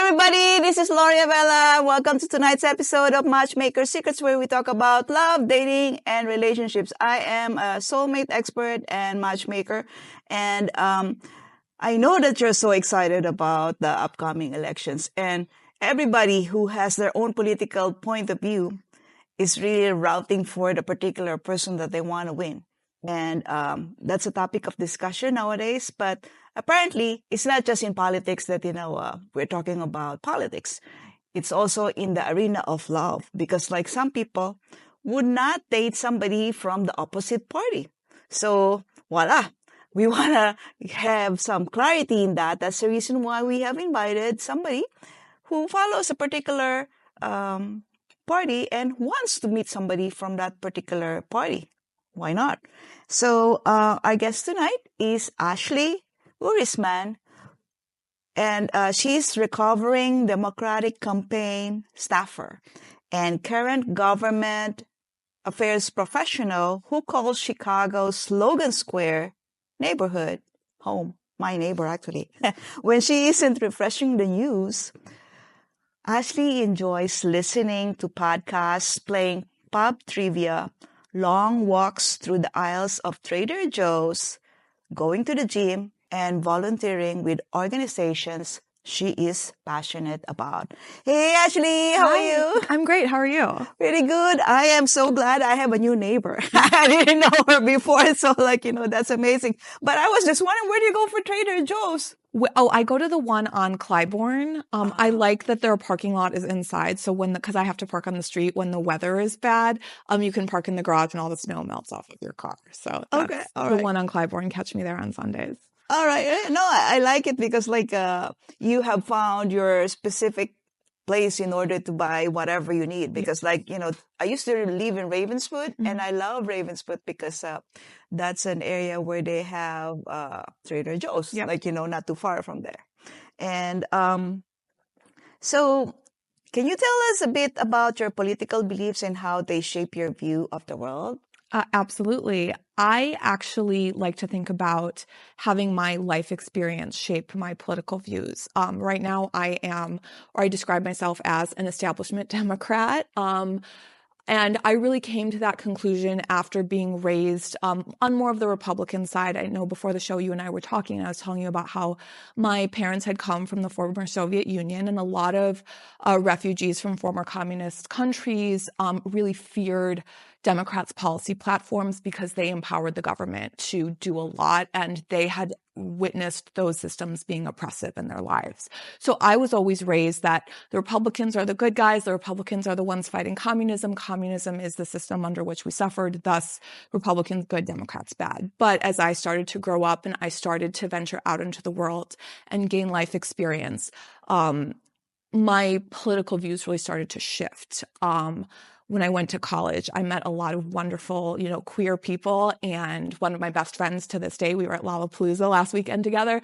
everybody. This is Lorii Abela. Welcome to tonight's episode of Matchmaker Secrets, where we talk about love, dating, and relationships. I am a soulmate expert and matchmaker, and I know that you're so excited about the upcoming elections, and everybody who has their own political point of view is really routing for the particular person that they want to win. And that's a topic of discussion nowadays. But apparently, it's not just in politics that, we're talking about politics. It's also in the arena of love. Because like some people would not date somebody from the opposite party. So, voila. We want to have some clarity in that. That's the reason why we have invited somebody who follows a particular party and wants to meet somebody from that particular party. Why not? So our guest tonight is Ashley Urisman, and she's recovering Democratic campaign staffer and current government affairs professional who calls Chicago's Logan Square neighborhood home. My neighbor, actually. When she isn't refreshing the news, Ashley enjoys listening to podcasts, playing pub trivia, long walks through the aisles of Trader Joe's, going to the gym, and volunteering with organizations she is passionate about. Hey, Ashley, how are you? I'm great. How are you? Pretty good. I am so glad I have a new neighbor. I didn't know her before, so that's amazing. But I was just wondering, where do you go for Trader Joe's? I go to the one on Clybourne. I like that their parking lot is inside. So because I have to park on the street when the weather is bad, you can park in the garage and all the snow melts off of your car. So that's the one on Clybourne. Catch me there on Sundays. All right. No, I like it because you have found your specific place in order to buy whatever you need. Because I used to live in Ravenswood, and I love Ravenswood because that's an area where they have Trader Joe's, not too far from there. And so can you tell us a bit about your political beliefs and how they shape your view of the world? Absolutely. I actually like to think about having my life experience shape my political views. Right now I describe myself as an establishment Democrat. And I really came to that conclusion after being raised on more of the Republican side. I know before the show you and I were talking, and I was telling you about how my parents had come from the former Soviet Union, and a lot of refugees from former communist countries really feared Democrats' policy platforms because they empowered the government to do a lot, and they had witnessed those systems being oppressive in their lives. So I was always raised that the Republicans are the good guys, the Republicans are the ones fighting communism. Communism is the system under which we suffered, thus Republicans good, Democrats bad. But as I started to grow up and I started to venture out into the world and gain life experience, my political views really started to shift. When I went to college, I met a lot of wonderful, queer people. And one of my best friends to this day, we were at Lollapalooza last weekend together,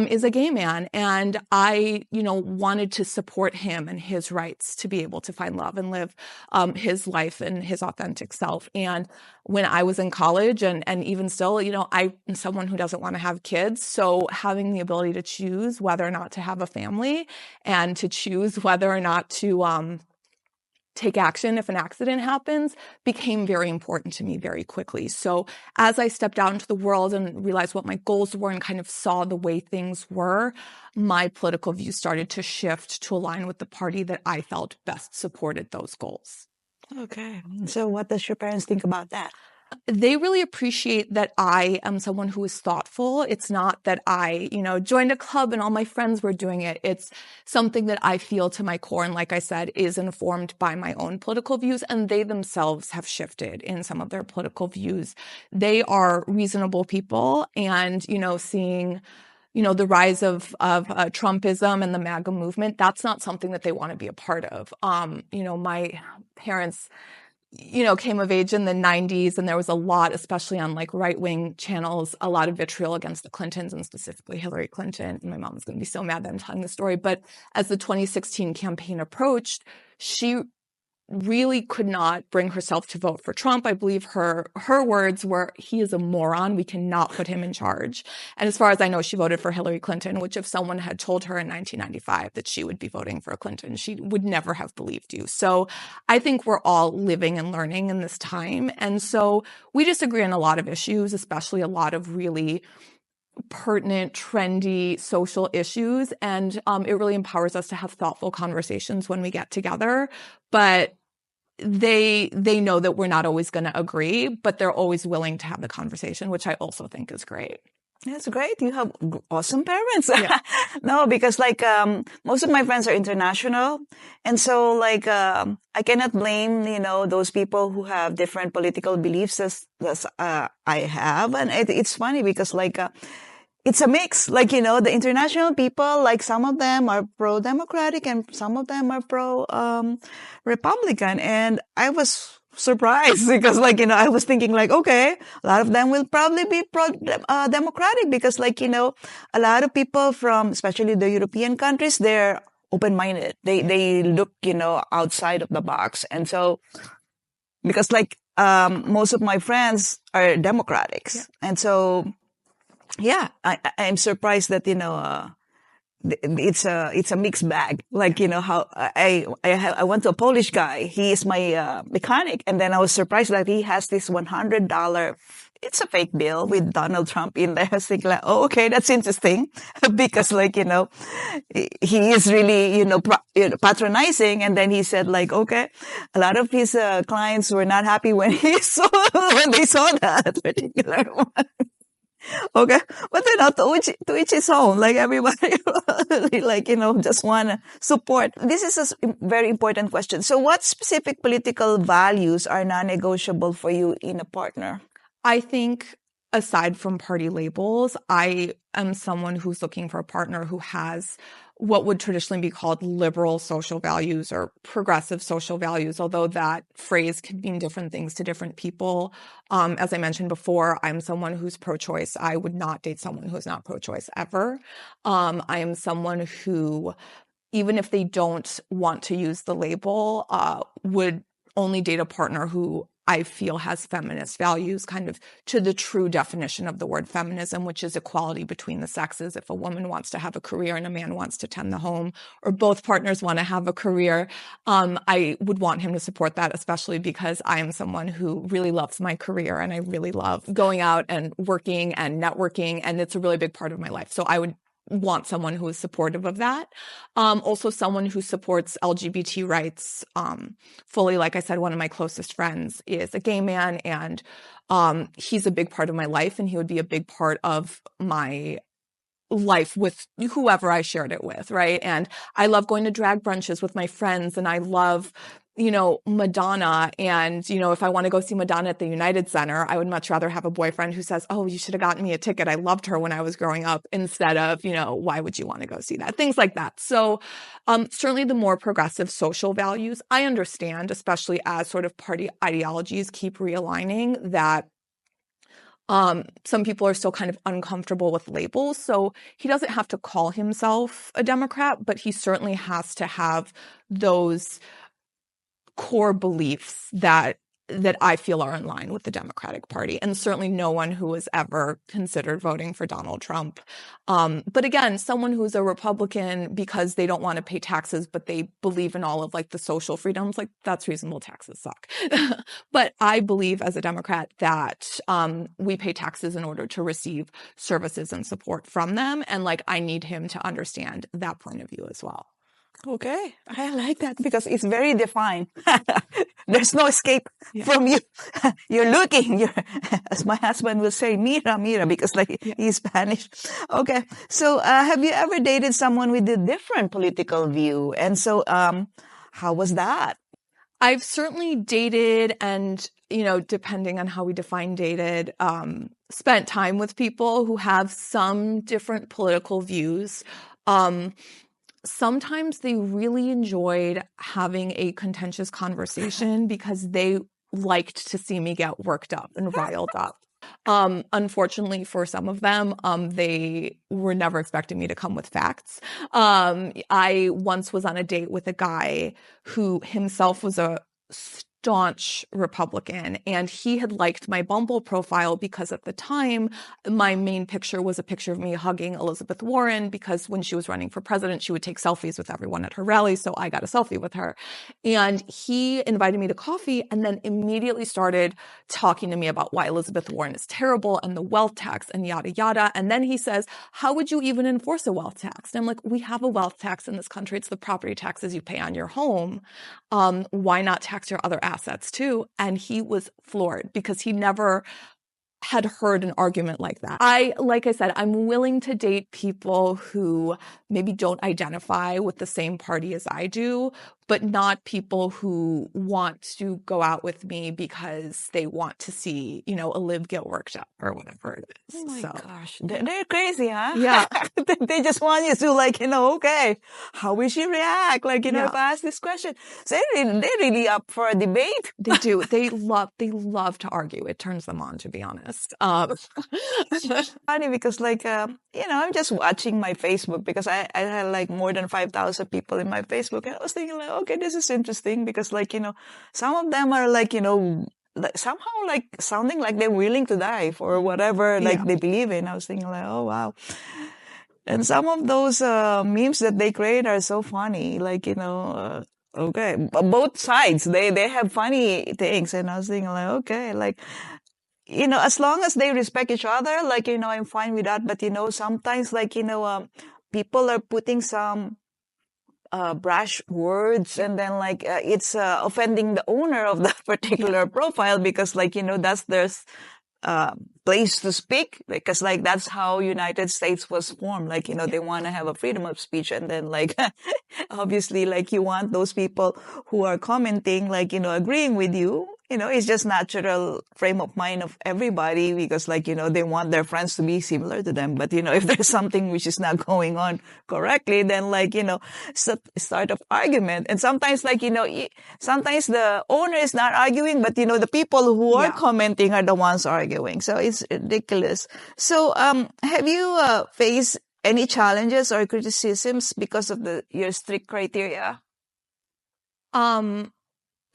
is a gay man. And I, wanted to support him and his rights to be able to find love and live his life and his authentic self. And when I was in college and even still, I'm someone who doesn't want to have kids. So having the ability to choose whether or not to have a family and to choose whether or not to take action if an accident happens became very important to me very quickly. So as I stepped out into the world and realized what my goals were and kind of saw the way things were, my political views started to shift to align with the party that I felt best supported those goals. Okay. So what does your parents think about that? They really appreciate that I am someone who is thoughtful. It's not that I, joined a club and all my friends were doing it. It's something that I feel to my core. And like I said, is informed by my own political views. And they themselves have shifted in some of their political views. They are reasonable people and, seeing the rise of Trumpism and the MAGA movement, that's not something that they want to be a part of. My parents came of age in the 90s, and there was a lot, especially on right-wing channels, a lot of vitriol against the Clintons and specifically Hillary Clinton. And my mom was going to be so mad that I'm telling the story. But as the 2016 campaign approached, she really could not bring herself to vote for Trump. I believe her words were, he is a moron. We cannot put him in charge. And as far as I know, she voted for Hillary Clinton, which if someone had told her in 1995 that she would be voting for Clinton, she would never have believed you. So I think we're all living and learning in this time. And so we disagree on a lot of issues, especially a lot of really pertinent, trendy social issues. And it really empowers us to have thoughtful conversations when we get together. But they know that we're not always going to agree, but they're always willing to have the conversation, which I also think is great. That's great. You have awesome parents. Yeah. No, because like most of my friends are international, and so like I cannot blame those people who have different political beliefs as I have, and it's funny because like. It's a mix. Like, the international people, like some of them are pro-democratic and some of them are pro-republican. And I was surprised because like, I was thinking like, okay, a lot of them will probably be pro-democratic because like, a lot of people from, especially the European countries, they're open-minded. They look, outside of the box. And so, because like, most of my friends are Democrats. Yeah. And so, yeah, I'm surprised that, it's a mixed bag. Like, how I went to a Polish guy. He is my, mechanic. And then I was surprised that he has this $100, it's a fake bill with Donald Trump in there. I was thinking like, oh, okay, that's interesting. Because like, he is really, patronizing. And then he said like, okay, a lot of his, clients were not happy when they saw that particular one. Okay. But to each his own. Like everybody, like, just want to support. This is a very important question. So what specific political values are non-negotiable for you in a partner? I think aside from party labels, I am someone who's looking for a partner who has what would traditionally be called liberal social values or progressive social values, although that phrase can mean different things to different people. As I mentioned before, I'm someone who's pro-choice. I would not date someone who's not pro-choice ever. I am someone who, even if they don't want to use the label, would only date a partner who I feel has feminist values, kind of to the true definition of the word feminism, which is equality between the sexes. If a woman wants to have a career and a man wants to tend the home, or both partners want to have a career, I would want him to support that, especially because I am someone who really loves my career and I really love going out and working and networking, and it's a really big part of my life. So I would want someone who is supportive of that. Also someone who supports LGBT rights fully. Like I said, one of my closest friends is a gay man, and he's a big part of my life, and he would be a big part of my life with whoever I shared it with, right? And I love going to drag brunches with my friends, and I love Madonna. And, if I want to go see Madonna at the United Center, I would much rather have a boyfriend who says, oh, you should have gotten me a ticket. I loved her when I was growing up, instead of, why would you want to go see that? Things like that. So certainly the more progressive social values, I understand, especially as sort of party ideologies keep realigning, that some people are still kind of uncomfortable with labels. So he doesn't have to call himself a Democrat, but he certainly has to have those core beliefs that I feel are in line with the Democratic Party, and certainly no one who has ever considered voting for Donald Trump. But again, someone who's a Republican because they don't want to pay taxes, but they believe in all of like the social freedoms, like that's reasonable. Taxes suck. But I believe as a Democrat that we pay taxes in order to receive services and support from them. And like, I need him to understand that point of view as well. Okay. I like that because it's very defined. There's no escape from you. You're looking, as my husband will say, mira, because like he's Spanish. Okay. So, have you ever dated someone with a different political view? And so, how was that? I've certainly dated and, depending on how we define dated, spent time with people who have some different political views. Sometimes they really enjoyed having a contentious conversation because they liked to see me get worked up and riled up. Unfortunately for some of them, they were never expecting me to come with facts. I once was on a date with a guy who himself was a staunch Republican, and he had liked my Bumble profile because at the time, my main picture was a picture of me hugging Elizabeth Warren, because when she was running for president, she would take selfies with everyone at her rallies. So I got a selfie with her. And he invited me to coffee and then immediately started talking to me about why Elizabeth Warren is terrible and the wealth tax and yada, yada. And then he says, how would you even enforce a wealth tax? And I'm like, we have a wealth tax in this country. It's the property taxes you pay on your home. Why not tax your other assets too? And he was floored because he never had heard an argument like that. Like I said, I'm willing to date people who maybe don't identify with the same party as I do, but not people who want to go out with me because they want to see, a live get worked up or whatever it is. Oh my So, gosh, they're crazy, huh? yeah, They just want you to okay, how will she react? Yeah. If I ask this question, so they're really up for a debate. they do. They love to argue. It turns them on, to be honest. Funny because I'm just watching my Facebook because I had more than 5,000 people in my Facebook, and I was thinking okay, this is interesting because some of them are somehow sounding like they're willing to die for whatever Yeah. they believe in. I was thinking oh wow. And some of those memes that they create are so funny, okay, both sides, they have funny things, and I was thinking okay, as long as they respect each other, I'm fine with that. But sometimes people are putting some brash words, and then it's offending the owner of that particular profile because that's their place to speak, because that's how United States was formed. They want to have a freedom of speech, and then obviously you want those people who are commenting agreeing with you. It's just natural frame of mind of everybody because they want their friends to be similar to them. But if there's something which is not going on correctly, then start of argument. And sometimes sometimes the owner is not arguing, but the people who are commenting are the ones arguing. So it's ridiculous. So have you faced any challenges or criticisms because of your strict criteria?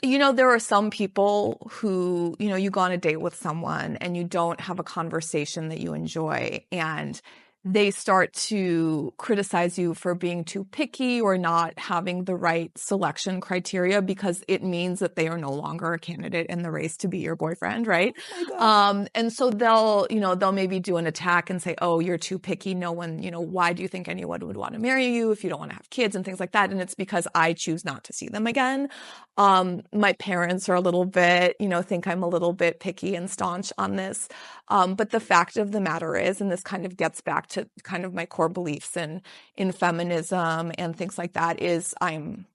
There are some people who, you go on a date with someone and you don't have a conversation that you enjoy, and they start to criticize you for being too picky or not having the right selection criteria because it means that they are no longer a candidate in the race to be your boyfriend, right? Oh my gosh. And so they'll maybe do an attack and say, oh, you're too picky. No one, why do you think anyone would want to marry you if you don't want to have kids and things like that? And it's because I choose not to see them again. My parents are a little bit, think I'm a little bit picky and staunch on this. But the fact of the matter is, and this kind of gets back to kind of my core beliefs in feminism and things like that, is I'm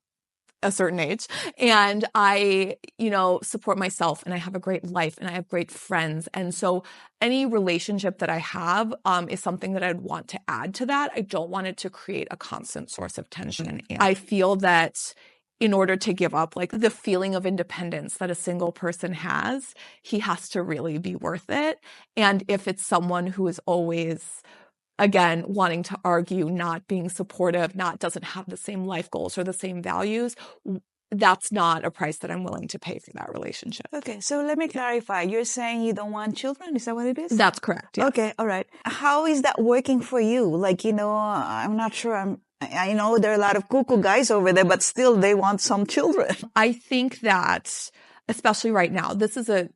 a certain age and I, support myself and I have a great life and I have great friends. And so any relationship that I have is something that I'd want to add to that. I don't want it to create a constant source of tension. And I feel that in order to give up the feeling of independence that a single person has, he has to really be worth it. And if it's someone who is always, again, wanting to argue, not being supportive, doesn't have the same life goals or the same values, that's not a price that I'm willing to pay for that relationship. Okay, so let me clarify. You're saying you don't want children? Is that what it is? That's correct. Yes. Okay, all right. How is that working for you? I'm not sure. I know there are a lot of cuckoo guys over there, but still they want some children. I think that, especially right now, this is an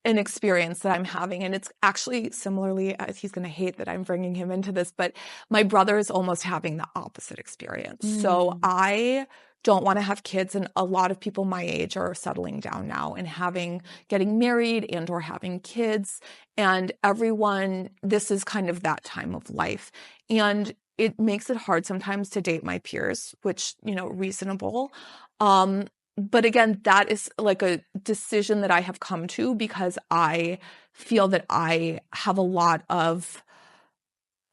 experience that I'm having, and it's actually similarly, he's going to hate that I'm bringing him into this, but my brother is almost having the opposite experience. So I don't want to have kids, and a lot of people my age are settling down now and getting married and or having kids, and this is kind of that time of life, and it makes it hard sometimes to date my peers, which, reasonable. But again, that is a decision that I have come to because I feel that I have a lot of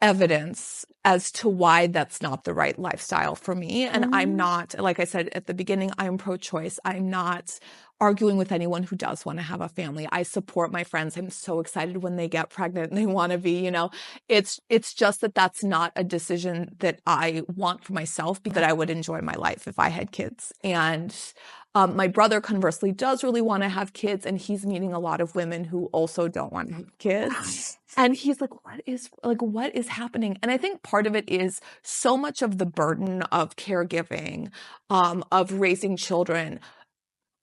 evidence as to why that's not the right lifestyle for me. And I'm not, like I said at the beginning, I'm pro-choice. I'm not arguing with anyone who does want to have a family. I support my friends. I'm so excited when they get pregnant and they want to be, it's just that that's not a decision that I want for myself, because I would enjoy my life if I had kids. And My brother, conversely, does really want to have kids, and he's meeting a lot of women who also don't want to have kids. And he's like, what is happening? And I think part of it is so much of the burden of caregiving, of raising children,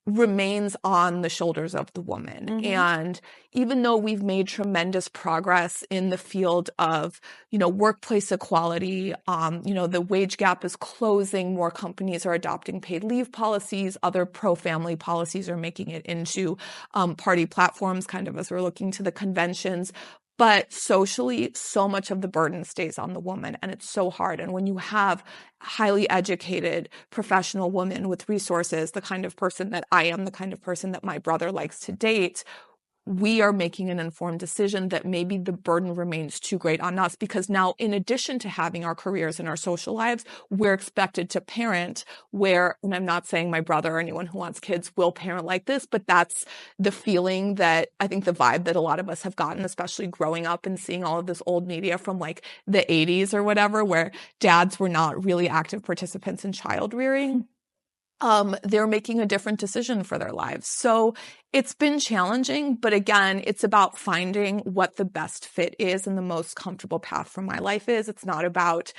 remains on the shoulders of the woman. Mm-hmm. And even though we've made tremendous progress in the field of, workplace equality, the wage gap is closing, more companies are adopting paid leave policies, other pro-family policies are making it into party platforms, kind of as we're looking to the conventions. But socially, so much of the burden stays on the woman, and it's so hard. And when you have highly educated professional women with resources, the kind of person that I am, the kind of person that my brother likes to date, we are making an informed decision that maybe the burden remains too great on us, because now, in addition to having our careers and our social lives, we're expected to parent and I'm not saying my brother or anyone who wants kids will parent like this, but that's the feeling that I think the vibe that a lot of us have gotten, especially growing up and seeing all of this old media from like the 80s or whatever, where dads were not really active participants in child rearing. They're making a different decision for their lives. So it's been challenging, but again, it's about finding what the best fit is and the most comfortable path for my life is. It's not about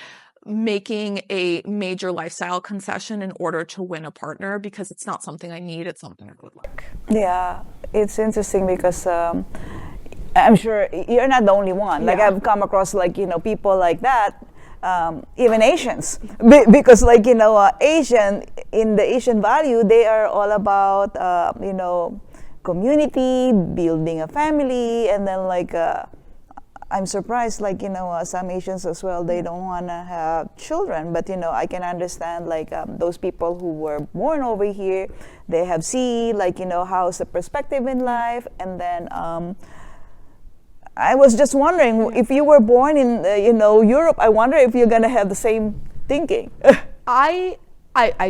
making a major lifestyle concession in order to win a partner, because it's not something I need. It's something I would like. Yeah, it's interesting because I'm sure you're not the only one. Like, I've come across people like that. Even Asians, because Asian, in the Asian value, they are all about community, building a family, and then I'm surprised some Asians as well, they don't want to have children, but I can understand those people who were born over here, they have seen how's the perspective in life, and then I was just wondering, if you were born in, Europe, I wonder if you're going to have the same thinking. I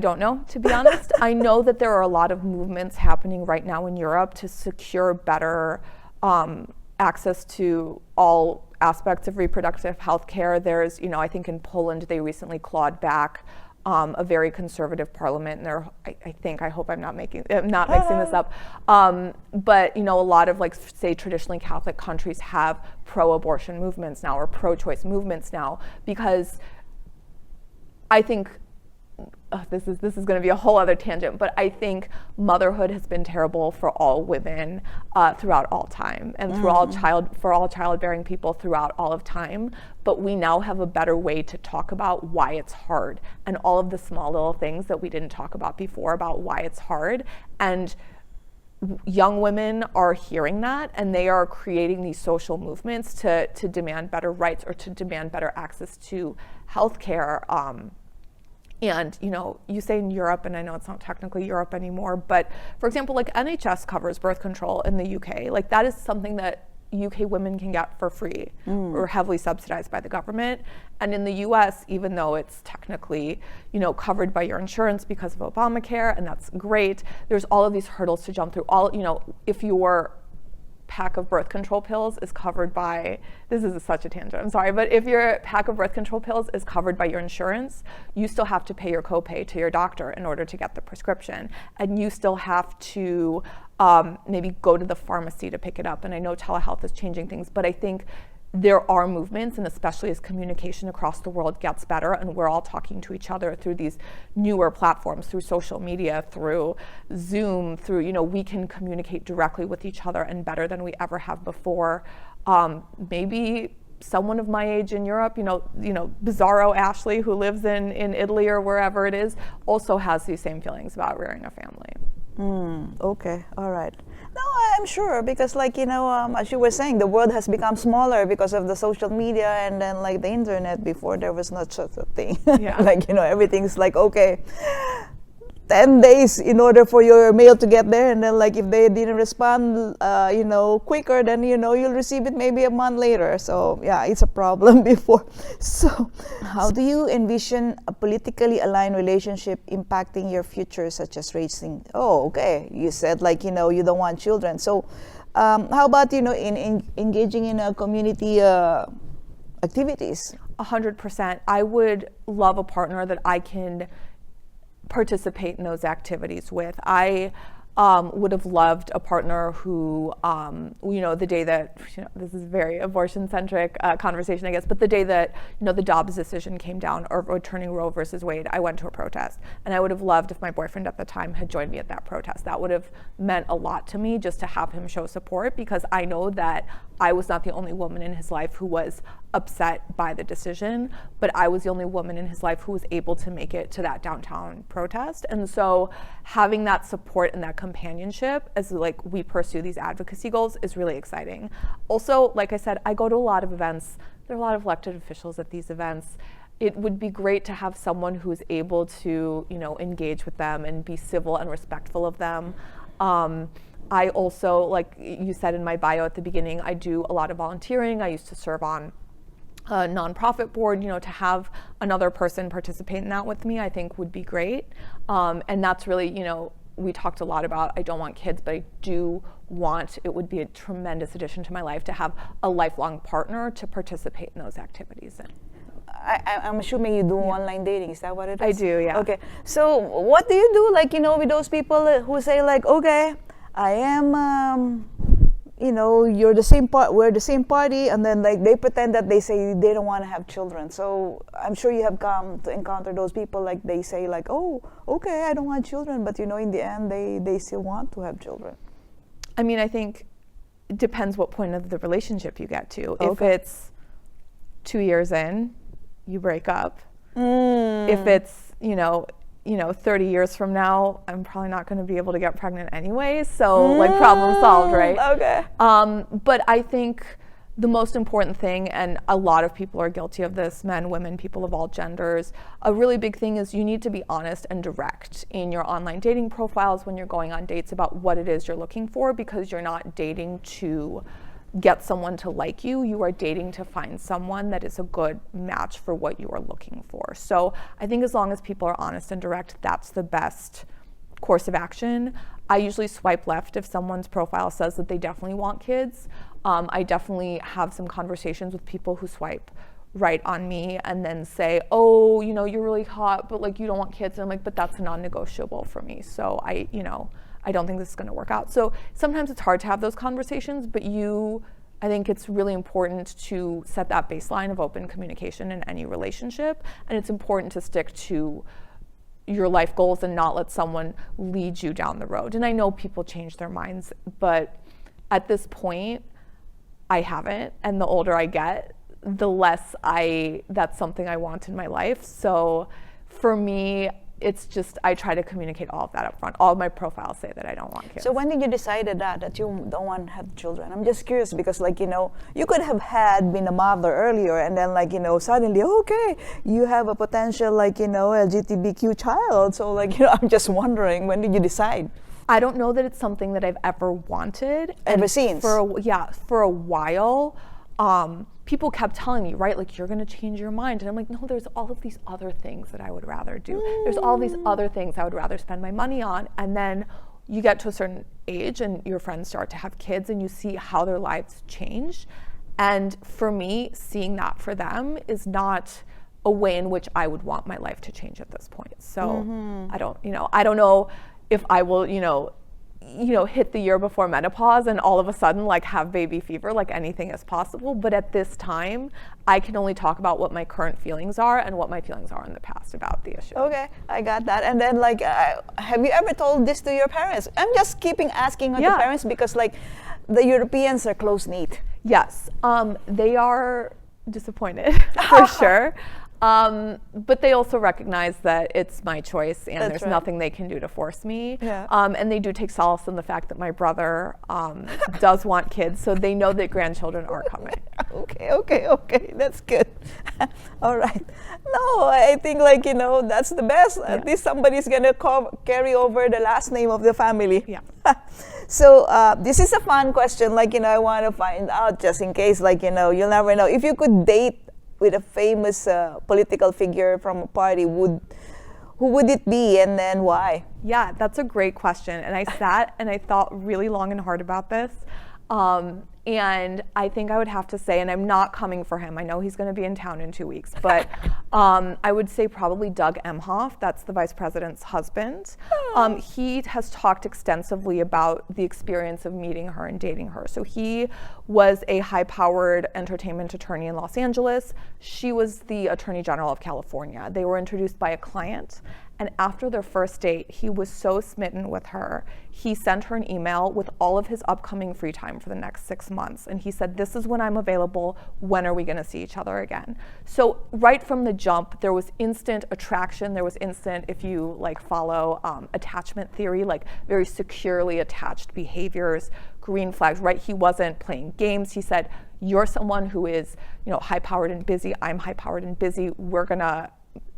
don't know, to be honest. I know that there are a lot of movements happening right now in Europe to secure better access to all aspects of reproductive health care. There's, I think in Poland, they recently clawed back a very conservative parliament, and I hope I'm not mixing this up. But a lot of say traditionally Catholic countries have pro-abortion movements now, or pro-choice movements now, because I think this is going to be a whole other tangent, but I think motherhood has been terrible for all women throughout all time, and for all childbearing people throughout all of time. But we now have a better way to talk about why it's hard, and all of the small little things that we didn't talk about before about why it's hard. And young women are hearing that, and they are creating these social movements to demand better rights, or to demand better access to healthcare. And, you say in Europe, and I know it's not technically Europe anymore, but for example, NHS covers birth control in the UK. That is something that UK women can get for free, or heavily subsidized by the government. And in the US, even though it's technically, covered by your insurance because of Obamacare, and that's great, there's all of these hurdles to jump through. If your pack of birth control pills is covered by, this is such a tangent, I'm sorry, but if your pack of birth control pills is covered by your insurance, you still have to pay your copay to your doctor in order to get the prescription. And you still have to maybe go to the pharmacy to pick it up. And I know telehealth is changing things, but I think there are movements, and especially as communication across the world gets better, and we're all talking to each other through these newer platforms, through social media, through Zoom, through, we can communicate directly with each other and better than we ever have before. Maybe someone of my age in Europe, Bizarro Ashley, who lives in Italy or wherever it is, also has these same feelings about rearing a family. Okay, all right. No, I'm sure, because as you were saying, the world has become smaller because of the social media, and then the internet. Before, there was not such a thing. Yeah. Everything's okay, 10 days in order for your mail to get there, and then if they didn't respond quicker, then you'll receive it maybe a month later. So yeah, it's a problem before. So how do you envision a politically aligned relationship impacting your future, such as raising, you said you don't want children, so how about in engaging in a community activities? 100%. I would love a partner that I can participate in those activities with. I would have loved a partner who, the day that, this is very abortion-centric conversation, I guess, but the day that, the Dobbs decision came down, or overturning Roe versus Wade, I went to a protest. And I would have loved if my boyfriend at the time had joined me at that protest. That would have meant a lot to me, just to have him show support, because I know that I was not the only woman in his life who was upset by the decision, but I was the only woman in his life who was able to make it to that downtown protest. And so having that support and that companionship as we pursue these advocacy goals is really exciting. Also, like I said, I go to a lot of events. There are a lot of elected officials at these events. It would be great to have someone who's able to, engage with them and be civil and respectful of them. I also, like you said in my bio at the beginning, I do a lot of volunteering. I used to serve on a nonprofit board. To have another person participate in that with me, I think would be great. And that's really, we talked a lot about, I don't want kids, but I do want, it would be a tremendous addition to my life to have a lifelong partner to participate in those activities in. I'm assuming you do online dating. Is that what it is? I do, yeah. Okay. So what do you do, with those people who say okay, I am, you're the same we're the same party, and then they pretend that they say they don't want to have children. So I'm sure you have come to encounter those people, they say oh, okay, I don't want children, but in the end they still want to have children. I mean, I think it depends what point of the relationship you get to. Okay. If it's 2 years in, you break up. If it's, 30 years from now, I'm probably not going to be able to get pregnant anyway. So problem solved, right? Okay. But I think the most important thing, and a lot of people are guilty of this, men, women, people of all genders, a really big thing is you need to be honest and direct in your online dating profiles when you're going on dates about what it is you're looking for, because you're not dating to get someone to like you. You are dating to find someone that is a good match for what you are looking for. So I think as long as people are honest and direct, that's the best course of action. I usually swipe left if someone's profile says that they definitely want kids. I definitely have some conversations with people who swipe right on me and then say, oh, you're really hot, but you don't want kids. And I'm like, but that's non-negotiable for me. So I don't think this is going to work out. So sometimes it's hard to have those conversations, but I think it's really important to set that baseline of open communication in any relationship. And it's important to stick to your life goals and not let someone lead you down the road. And I know people change their minds, but at this point, I haven't. And the older I get, the less that's something I want in my life. So for me, it's just, I try to communicate all of that up front. All of my profiles say that I don't want kids. So when did you decide that you don't want to have children? I'm just curious because you could have been a mother earlier and then suddenly, okay, you have a potential LGBTQ child. So I'm just wondering, when did you decide? I don't know that it's something that I've ever wanted. Ever since? For a while. People kept telling me, right, you're going to change your mind. And I'm like, no, there's all of these other things that I would rather do. There's all these other things I would rather spend my money on. And then you get to a certain age and your friends start to have kids and you see how their lives change. And for me, seeing that for them is not a way in which I would want my life to change at this point. So I don't know if I will, hit the year before menopause and all of a sudden have baby fever. Anything is possible, but at this time I can only talk about what my current feelings are and what my feelings are in the past about the issue. Okay, I got that. And then have you ever told this to your parents? I'm just keeping asking the parents because the Europeans are close-knit. Yes, they are disappointed for sure. But they also recognize that it's my choice and there's nothing they can do to force me. Yeah. And they do take solace in the fact that my brother does want kids, so they know that grandchildren are coming. Okay, that's good. All right. No, I think that's the best. Yeah. At least somebody's gonna carry over the last name of the family. Yeah. So this is a fun question. I want to find out just in case. You'll never know if you could date with a famous political figure from a party, who would it be and then why? Yeah, that's a great question. And I sat and I thought really long and hard about this. And I think I would have to say, and I'm not coming for him, I know he's going to be in town in 2 weeks, but I would say probably Doug Emhoff, that's the vice president's husband. He has talked extensively about the experience of meeting her and dating her. So he was a high-powered entertainment attorney in Los Angeles. She was the Attorney General of California. They were introduced by a client. And after their first date, he was so smitten with her, he sent her an email with all of his upcoming free time for the next 6 months. And he said, this is when I'm available. When are we going to see each other again? So right from the jump, there was instant attraction. There was instant, if you like follow attachment theory, like very securely attached behaviors, green flags, right? He wasn't playing games. He said, you're someone who is, high-powered and busy. I'm high-powered and busy. We're going to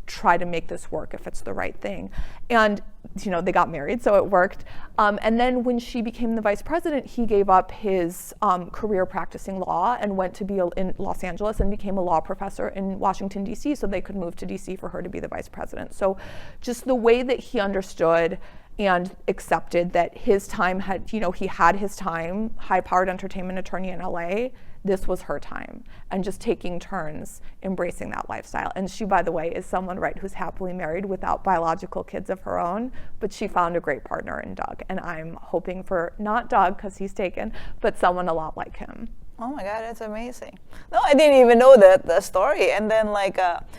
try to make this work if it's the right thing. And they got married, so it worked. And then when she became the vice president, he gave up his career practicing law and went to be in Los Angeles and became a law professor in Washington, D.C., so they could move to D.C. for her to be the vice president. So just the way that he understood and accepted that his time had, he had his time, high-powered entertainment attorney in LA, this was her time, and just taking turns embracing that lifestyle. And she, by the way, is someone, right, who's happily married without biological kids of her own, but she found a great partner in Doug. And I'm hoping for not Doug, because he's taken, but someone a lot like him. Oh my God, that's amazing. No, I didn't even know that, the story. And then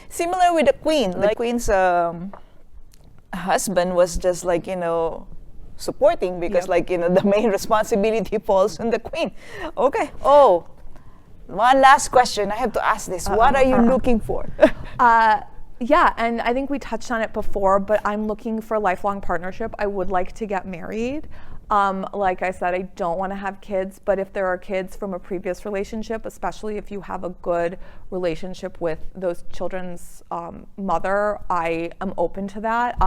similar with the Queen. The Queen's husband was just supporting because the main responsibility falls on the Queen. Okay. Oh, one last question. I have to ask this. What are you looking for? Yeah, and I think we touched on it before, but I'm looking for a lifelong partnership. I would like to get married. Like I said, I don't want to have kids, but if there are kids from a previous relationship, especially if you have a good relationship with those children's mother, I am open to that.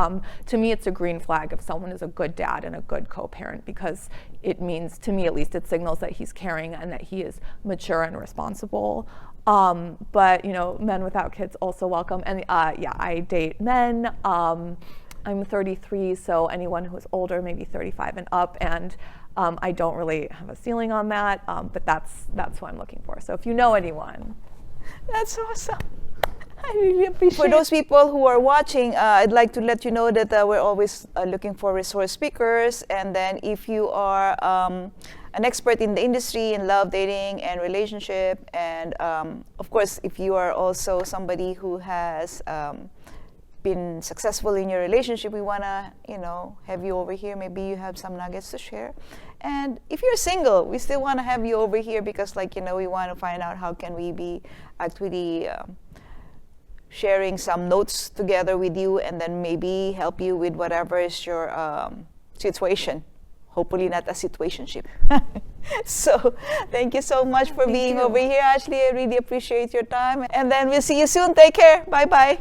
To me, it's a green flag if someone is a good dad and a good co-parent, because it means, to me at least, it signals that he's caring and that he is mature and responsible. But men without kids also welcome. And yeah, I date men. I'm 33, so anyone who's older, maybe 35 and up, and I don't really have a ceiling on that, but that's who I'm looking for. So if you know anyone. That's awesome. I really appreciate it. For those people who are watching, I'd like to let you know that we're always looking for resource speakers, and then if you are an expert in the industry in love, dating, and relationship, and of course, if you are also somebody who has been successful in your relationship, we want to have you over here. Maybe you have some nuggets to share. And if you're single, we still want to have you over here because we want to find out how can we be actually sharing some notes together with you, and then maybe help you with whatever is your situation. Hopefully not a situationship. So thank you so much for being over here, Ashley. I really appreciate your time, and then we'll see you soon. Take care. Bye-bye.